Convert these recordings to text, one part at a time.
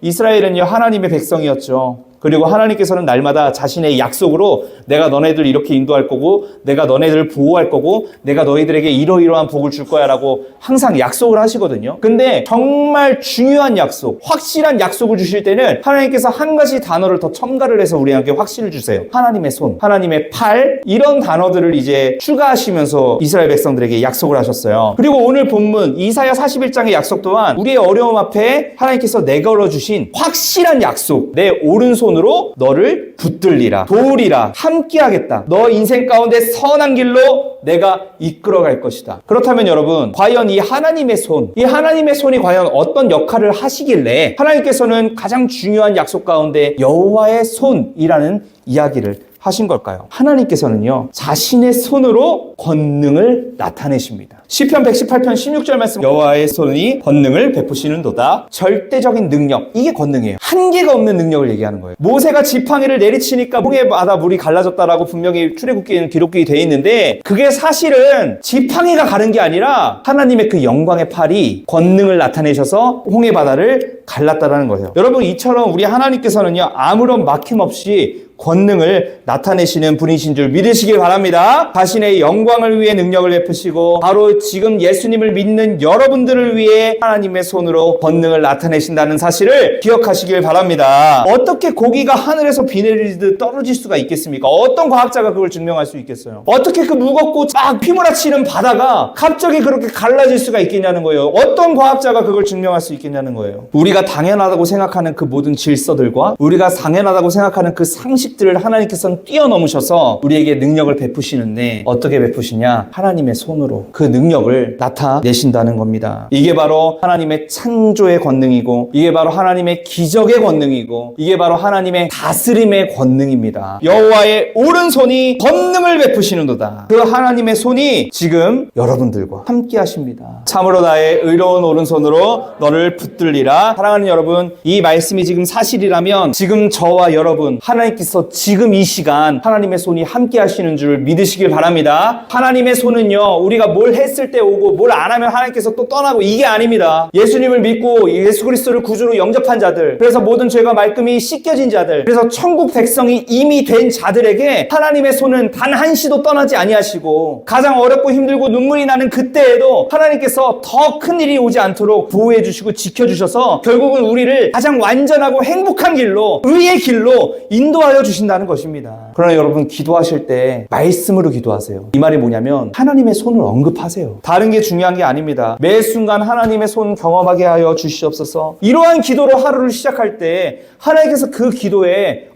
이스라엘은요, 하나님의 백성이었죠. 그리고 하나님께서는 날마다 자신의 약속으로 내가 너네들 이렇게 인도할 거고, 내가 너네들을 보호할 거고, 내가 너희들에게 이러이러한 복을 줄 거야 라고 항상 약속을 하시거든요. 근데 정말 중요한 약속, 확실한 약속을 주실 때는 하나님께서 한 가지 단어를 더 첨가를 해서 우리에게 확신을 주세요. 하나님의 손, 하나님의 팔, 이런 단어들을 이제 추가하시면서 이스라엘 백성들에게 약속을 하셨어요. 그리고 오늘 본문 이사야 41장의 약속 또한 우리의 어려움 앞에 하나님께서 내걸어 주신 확실한 약속, 내 오른손 으로 너를 붙들리라, 도우리라, 함께하겠다. 너 인생 가운데 선한 길로 내가 이끌어갈 것이다. 그렇다면 여러분, 과연 이 하나님의 손이 과연 어떤 역할을 하시길래 하나님께서는 가장 중요한 약속 가운데 여호와의 손이라는 이야기를 하신 걸까요? 하나님께서는요, 자신의 손으로 권능을 나타내십니다. 시편 118편 16절 말씀, 여호와의 손이 권능을 베푸시는도다. 절대적인 능력, 이게 권능이에요. 한계가 없는 능력을 얘기하는 거예요. 모세가 지팡이를 내리치니까 홍해바다 물이 갈라졌다라고 분명히 출애굽기에는 기록이 되어 있는데, 그게 사실은 지팡이가 가른 게 아니라 하나님의 그 영광의 팔이 권능을 나타내셔서 홍해바다를 갈랐다라는 거예요. 여러분, 이처럼 우리 하나님께서는요, 아무런 막힘 없이 권능을 나타내시는 분이신 줄 믿으시길 바랍니다. 자신의 영광을 위해 능력을 베푸시고, 바로 지금 예수님을 믿는 여러분들을 위해 하나님의 손으로 권능을 나타내신다는 사실을 기억하시길 바랍니다. 어떻게 고기가 하늘에서 비 내리듯 떨어질 수가 있겠습니까? 어떤 과학자가 그걸 증명할 수 있겠어요? 어떻게 그 무겁고 막 휘몰아치는 바다가 갑자기 그렇게 갈라질 수가 있겠냐는 거예요. 어떤 과학자가 그걸 증명할 수 있겠냐는 거예요. 우리가 당연하다고 생각하는 그 모든 질서들과 우리가 당연하다고 생각하는 그 상식들을 하나님께서는 뛰어넘으셔서 우리에게 능력을 베푸시는데, 어떻게 베푸시냐? 하나님의 손으로 그 능력을 나타내신다는 겁니다. 이게 바로 하나님의 창조의 권능이고, 이게 바로 하나님의 기적의 권능이고, 이게 바로 하나님의 다스림의 권능입니다. 여호와의 오른손이 권능을 베푸시는도다. 그 하나님의 손이 지금 여러분들과 함께 하십니다. 참으로 나의 의로운 오른손으로 너를 붙들리라. 사랑하는 여러분, 이 말씀이 지금 사실이라면 지금 저와 여러분, 하나님께서 지금 이 시간 하나님의 손이 함께 하시는 줄 믿으시길 바랍니다. 하나님의 손은요, 우리가 뭘 했을 때 오고 뭘 안 하면 하나님께서 또 떠나고, 이게 아닙니다. 예수님을 믿고 예수 그리스도를 구주로 영접한 자들, 그래서 모든 죄가 말끔히 씻겨진 자들, 그래서 천국 백성이 이미 된 자들에게 하나님의 손은 단 한시도 떠나지 아니하시고, 가장 어렵고 힘들고 눈물이 나는 그때에도 하나님께서 더 큰 일이 오지 않도록 보호해 주시고 지켜주셔서 결국은 우리를 가장 완전하고 행복한 길로, 의의 길로 인도하여 주신다는 것입니다. 그러나 여러분, 기도하실 때 말씀으로 기도하세요. 이 말이 뭐냐면 하나님의 손을 언급하세요. 다른 게 중요한 게 아닙니다. 매 순간 하나님의 손 경험하게 하여 주시옵소서. 이러한 기도로 하루를 시작할 때 하나님께서 그 기도에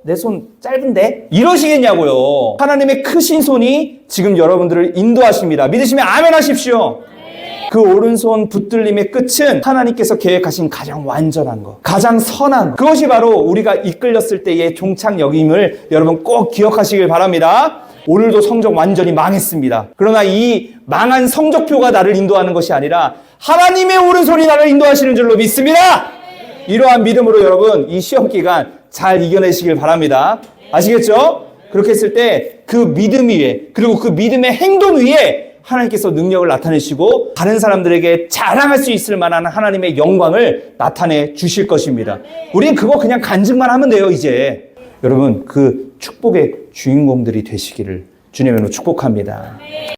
내 손 짧은데? 이러시겠냐고요. 하나님의 크신 손이 지금 여러분들을 인도하십니다. 믿으시면 아멘 하십시오. 그 오른손 붙들림의 끝은 하나님께서 계획하신 가장 완전한 것, 가장 선한, 그것이 바로 우리가 이끌렸을 때의 종착역임을 여러분 꼭 기억하시길 바랍니다. 오늘도 성적 완전히 망했습니다. 그러나 이 망한 성적표가 나를 인도하는 것이 아니라 하나님의 오른손이 나를 인도하시는 줄로 믿습니다. 이러한 믿음으로 여러분, 이 시험 기간 잘 이겨내시길 바랍니다. 아시겠죠? 그렇게 했을 때 그 믿음 위에, 그리고 그 믿음의 행동 위에 하나님께서 능력을 나타내시고 다른 사람들에게 자랑할 수 있을 만한 하나님의 영광을 나타내 주실 것입니다. 우리는 그거 그냥 간증만 하면 돼요, 이제. 여러분, 그 축복의 주인공들이 되시기를 주님으로 축복합니다.